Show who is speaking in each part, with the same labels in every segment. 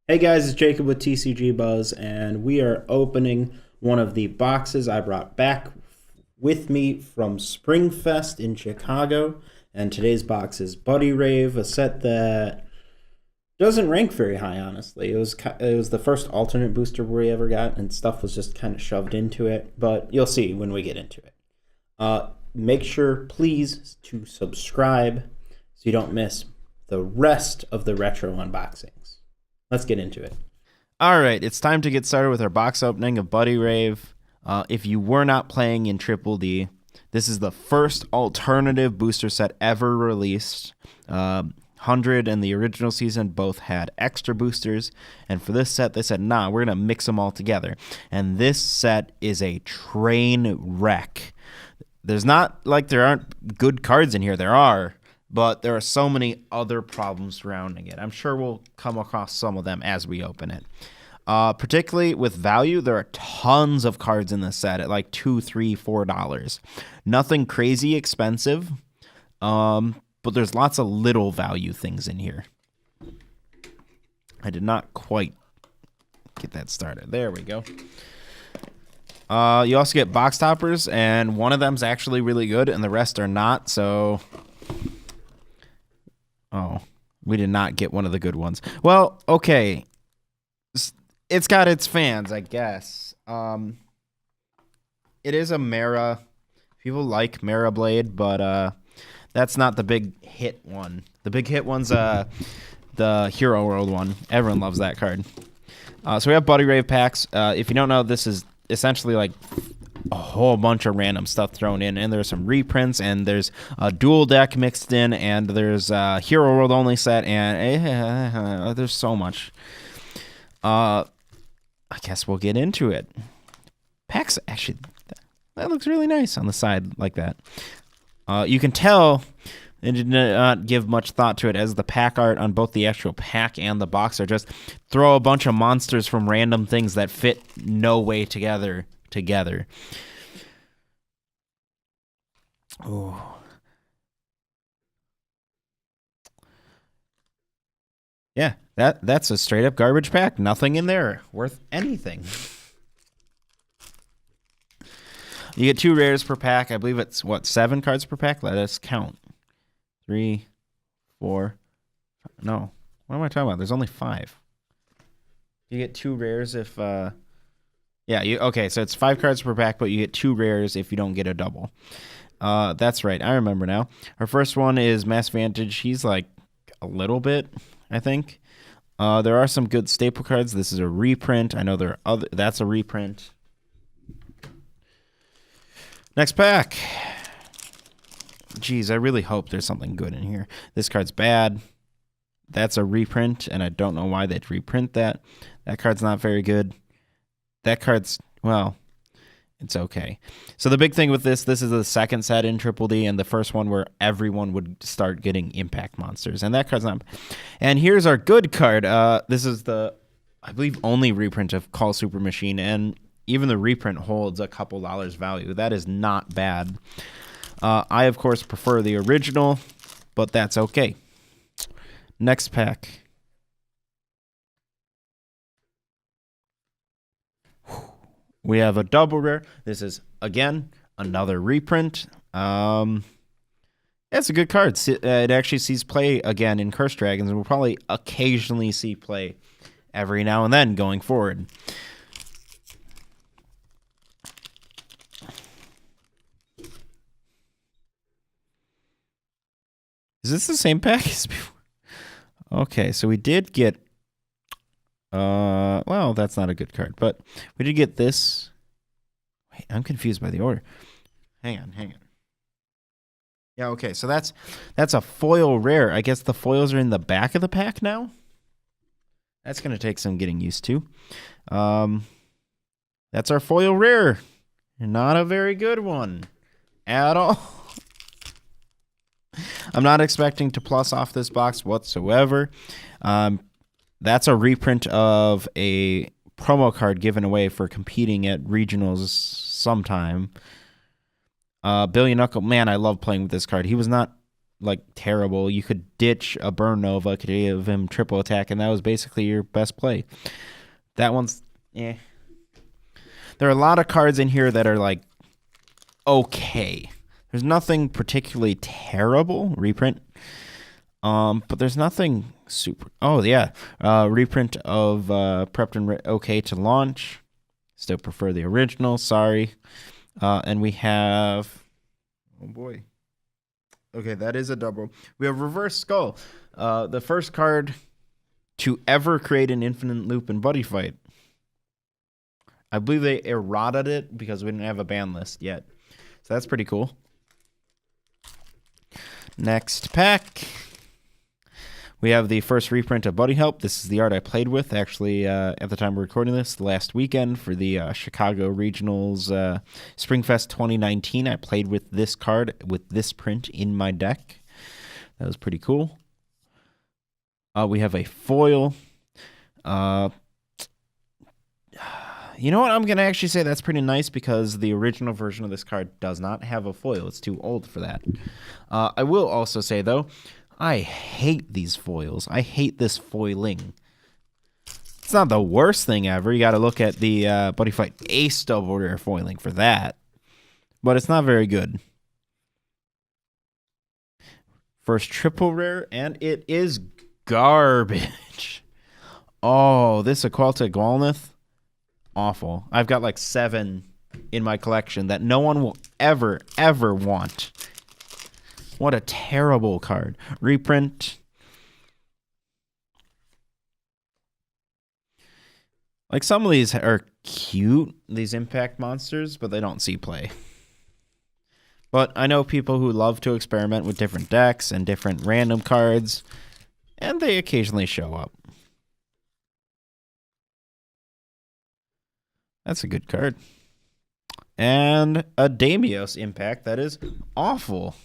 Speaker 1: Hey guys, it's Jacob with TCG Buzz, and we are opening one of the boxes I brought back with me from Springfest in Chicago. And today's box is Buddy Rave, a set that doesn't rank very high, honestly. It was the first alternate booster we ever got, and stuff was just kind of shoved into it. But you'll see when we get into it. Make sure, please, to subscribe so you don't miss the rest of the retro unboxings. Let's get into it.
Speaker 2: All right, it's time to get started with our box opening of Buddy Rave. If you were not playing in Triple D, this is the first alternative booster set ever released. 100 and the original season both had extra boosters, and for this set, they said, nah, we're going to mix them all together. And this set is a train wreck. There's not like there aren't good cards in here. There are. But there are so many other problems surrounding it. I'm sure we'll come across some of them as we open it. Particularly with value, there are tons of cards in this set at like $2, $3, $4. Nothing crazy expensive, but there's lots of little value things in here. I did not quite get that started. There we go. You also get box toppers, and one of them's actually really good, and the rest are not, so... Oh, we did not get one of the good ones. Well, okay. It's got its fans, I guess. It is a Mara. People like Mara Blade, but that's not the big hit one. The big hit one's the Hero World one. Everyone loves that card. So we have Buddy Rave packs. If you don't know, this is essentially like a whole bunch of random stuff thrown in, and there's some reprints, and there's a dual deck mixed in, and there's a Hero World only set, and there's so much. I guess we'll get into it. Packs, actually, that looks really nice on the side like that. You can tell they did not give much thought to it, as the pack art on both the actual pack and the box are just throw a bunch of monsters from random things that fit no way together. Oh. Yeah, that's a straight up garbage pack. Nothing in there worth anything. You get 2 rares per pack. I believe it's, what, 7 cards per pack? Let us count. 3, 4. No. What am I talking about? There's only 5. You get 2 rares if... Yeah, okay, so it's 5 cards per pack, but you get 2 rares if you don't get a double. That's right, I remember now. Our first one is Mass Vantage. He's like a little bit, I think. There are some good staple cards. This is a reprint. I know there are other. That's a reprint. Next pack. Jeez, I really hope there's something good in here. This card's bad. That's a reprint, and I don't know why they'd reprint that. That card's not very good. That card's, well, it's okay. So the big thing with this is the second set in Triple D, and the first one where everyone would start getting impact monsters, and that card's not. And here's our good card. This is the, I believe, only reprint of Call Super Machine, and even the reprint holds a couple dollars value. That is not bad. I, of course, prefer the original, but that's okay. Next pack. We have a double rare. This is, again, another reprint. It's a good card. It actually sees play again in Curse Dragons, and we'll probably occasionally see play every now and then going forward. Is this the same pack as before? Okay, so we did get... well, that's not a good card, but we did get this. Wait, I'm confused by the order. Hang on. Yeah, okay, so that's a foil rare. I guess the foils are in the back of the pack now? That's going to take some getting used to. That's our foil rare. Not a very good one at all. I'm not expecting to plus off this box whatsoever. That's a reprint of a promo card given away for competing at regionals sometime. Billy Knuckle, man, I love playing with this card. He was not like terrible. You could ditch a Burn Nova, could give him triple attack, and that was basically your best play. That one's There are a lot of cards in here that are like okay. There's nothing particularly terrible. Reprint. But there's nothing super. Oh yeah, reprint of Prepped and okay to launch. Still prefer the original. Sorry. And we have. Oh boy. Okay, that is a double. We have Reverse Skull, the first card to ever create an infinite loop in Buddyfight. I believe they errated it because we didn't have a ban list yet. So that's pretty cool. Next pack. We have the first reprint of Buddy Help. This is the art I played with, actually, at the time we're recording this, last weekend for the Chicago Regionals Springfest 2019. I played with this card, with this print in my deck. That was pretty cool. We have a foil. You know what? I'm going to actually say that's pretty nice because the original version of this card does not have a foil. It's too old for that. I will also say, though, I hate these foils. I hate this foiling. It's not the worst thing ever. You got to look at the Buddyfight Ace double rare foiling for that. But it's not very good. First triple rare, and it is garbage. Oh, this Aqualta Gwalnith. Awful. I've got like 7 in my collection that no one will ever, ever want. What a terrible card. Reprint. Like some of these are cute, these impact monsters, but they don't see play. But I know people who love to experiment with different decks and different random cards, and they occasionally show up. That's a good card. And a Damios impact that is awful.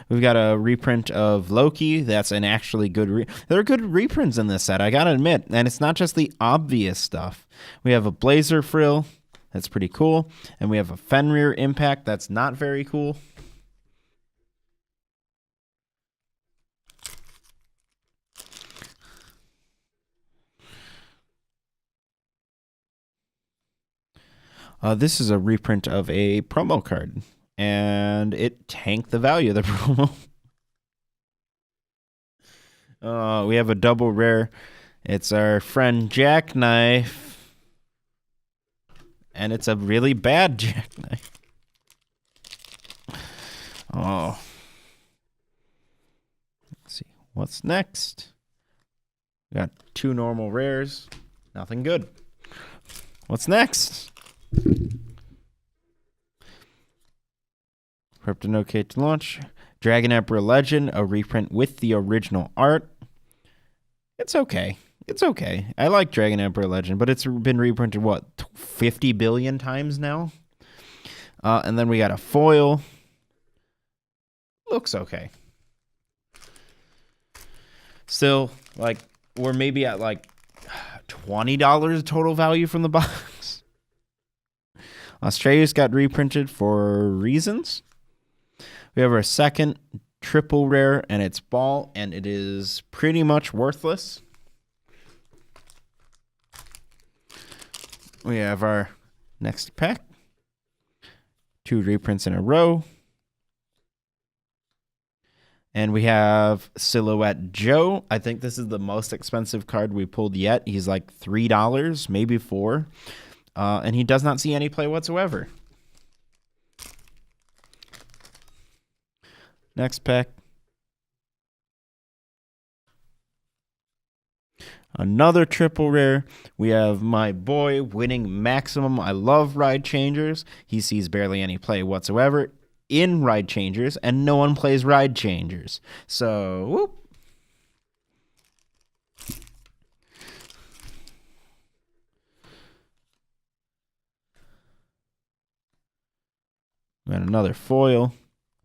Speaker 2: We've got a reprint of Loki. That's an actually good... There are good reprints in this set, I gotta admit. And it's not just the obvious stuff. We have a Blazer Frill. That's pretty cool. And we have a Fenrir impact. That's not very cool. This is a reprint of a promo card. And it tanked the value of the promo. We have a double rare. It's our friend Jackknife. And it's a really bad Jackknife. Oh. Let's see. What's next? We got 2 normal rares. Nothing good. What's next? Prepped and okay to launch. Dragon Emperor Legend, a reprint with the original art. It's okay. It's okay. I like Dragon Emperor Legend, but it's been reprinted, what, 50 billion times now? And then we got a foil. Looks okay. Still, like, we're maybe at, like, $20 total value from the box. Australia's got reprinted for reasons. We have our second triple rare, and it's Ball, and it is pretty much worthless. We have our next pack. 2 reprints in a row. And we have Silhouette Joe. I think this is the most expensive card we pulled yet. He's like $3, maybe $4. And he does not see any play whatsoever. Next pack. Another triple rare. We have my boy winning maximum. I love Ride Changers. He sees barely any play whatsoever in Ride Changers, and no one plays Ride Changers. So, whoop. And another foil.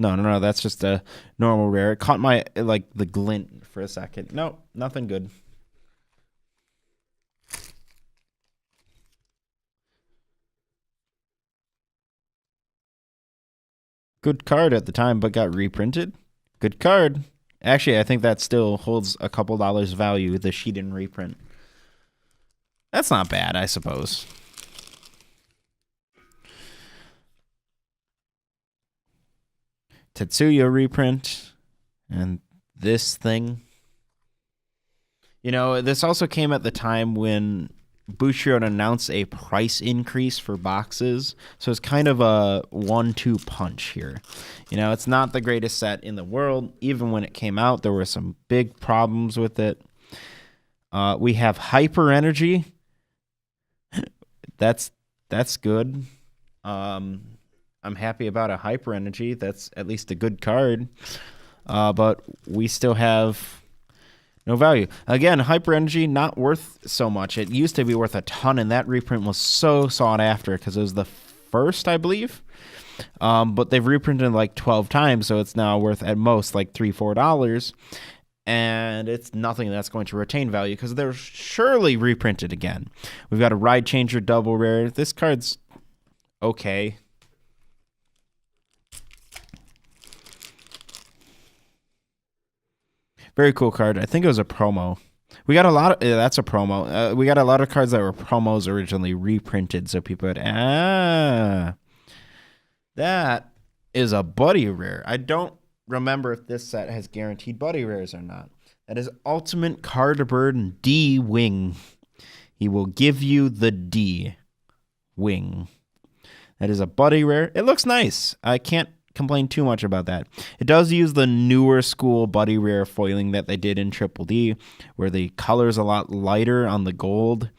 Speaker 2: No, that's just a normal rare. It caught my, like, the glint for a second. No, nothing good. Good card at the time, but got reprinted. Good card. Actually, I think that still holds a couple dollars value, the Sheeden reprint. That's not bad, I suppose. Tetsuya reprint. And this thing. You know, this also came at the time when Bushiroad announced a price increase for boxes. So it's kind of a 1-2 punch here. You know, it's not the greatest set in the world. Even when it came out, there were some big problems with it. We have Hyper Energy. That's good. I'm happy about a Hyper Energy. That's at least a good card. But we still have no value. Again, Hyper Energy, not worth so much. It used to be worth a ton, and that reprint was so sought after because it was the first, I believe. But they've reprinted like 12 times, so it's now worth at most like $3-4. And it's nothing that's going to retain value because they're surely reprinted again. We've got a Ride Changer double rare. This card's okay. Very cool card. I think it was a promo. We got a lot of that's a promo. We got a lot of cards that were promos originally reprinted, so people had that is a Buddy rare. I don't remember if this set has guaranteed Buddy rares or not. That is Ultimate Cardburn D Wing. He will give you the D Wing. That is a Buddy rare. It looks nice. I can't complain too much about that. It does use the newer school Buddy rare foiling that they did in Triple D, where the color's a lot lighter on the gold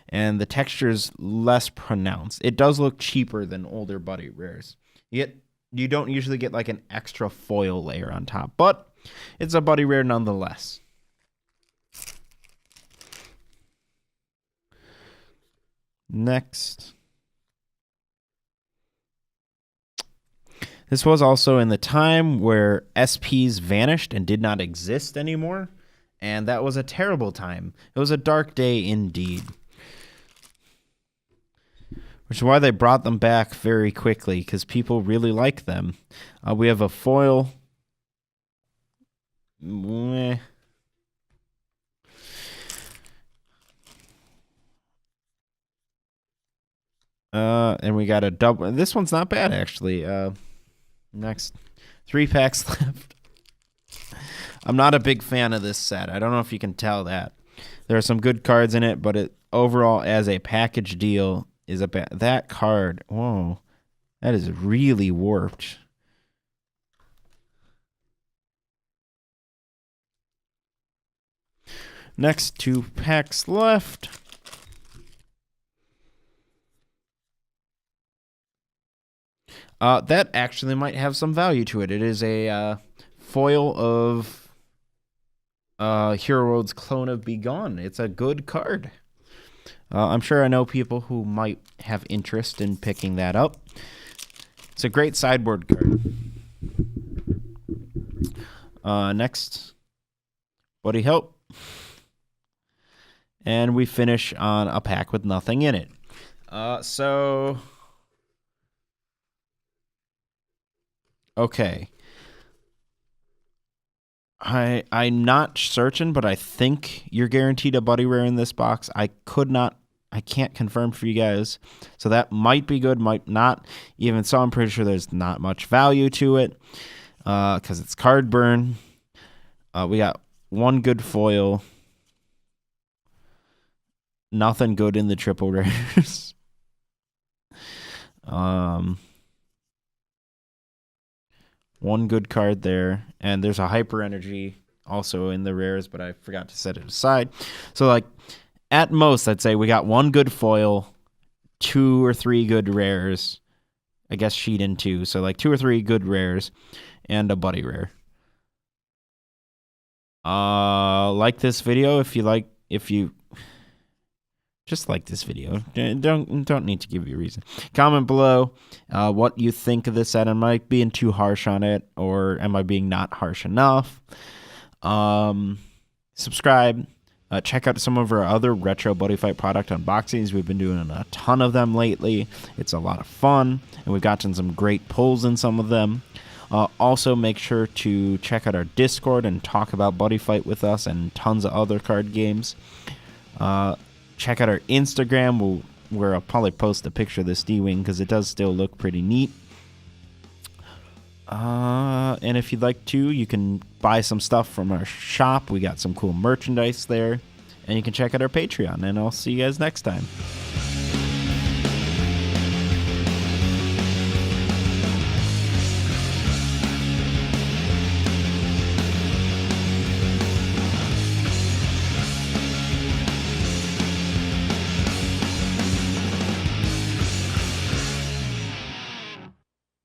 Speaker 2: and the texture's less pronounced. It does look cheaper than older Buddy rares. You don't usually get like an extra foil layer on top, but it's a Buddy rare nonetheless. Next. This was also in the time where SPs vanished and did not exist anymore, and that was a terrible time. It was a dark day indeed. Which is why they brought them back very quickly, because people really like them. We have a foil. And we got a double. This one's not bad, actually. Next. 3 packs left. I'm not a big fan of this set. I don't know if you can tell that. There are some good cards in it, but it overall, as a package deal, is that card. Whoa. That is really warped. Next 2 packs left. That actually might have some value to it. It is a foil of Hero Road's Clone of Begone. It's a good card. I'm sure I know people who might have interest in picking that up. It's a great sideboard card. Next, Buddy Help. And we finish on a pack with nothing in it. Okay. I'm not certain, but I think you're guaranteed a Buddy rare in this box. I can't confirm for you guys. So that might be good, might not. Even so, I'm pretty sure there's not much value to it because it's card burn. We got 1 good foil. Nothing good in the triple rares. One good card there, and there's a Hyper Energy also in the rares, but I forgot to set it aside. So, like, at most, I'd say we got 1 good foil, 2 or 3 good rares. I guess Sheeden 2. So, like, 2 or 3 good rares and a Buddy rare. Like this video if you just like this video. Don't need to give you a reason. Comment below what you think of this set. Am I being too harsh on it, or am I being not harsh enough? Subscribe. Check out some of our other retro Buddyfight product unboxings. We've been doing a ton of them lately. It's a lot of fun, and we've gotten some great pulls in some of them. Also, make sure to check out our Discord and talk about Buddyfight with us and tons of other card games. Check out our Instagram, where I'll probably post a picture of this D-Wing because it does still look pretty neat. And if you'd like to, you can buy some stuff from our shop. We got some cool merchandise there. And you can check out our Patreon. And I'll see you guys next time.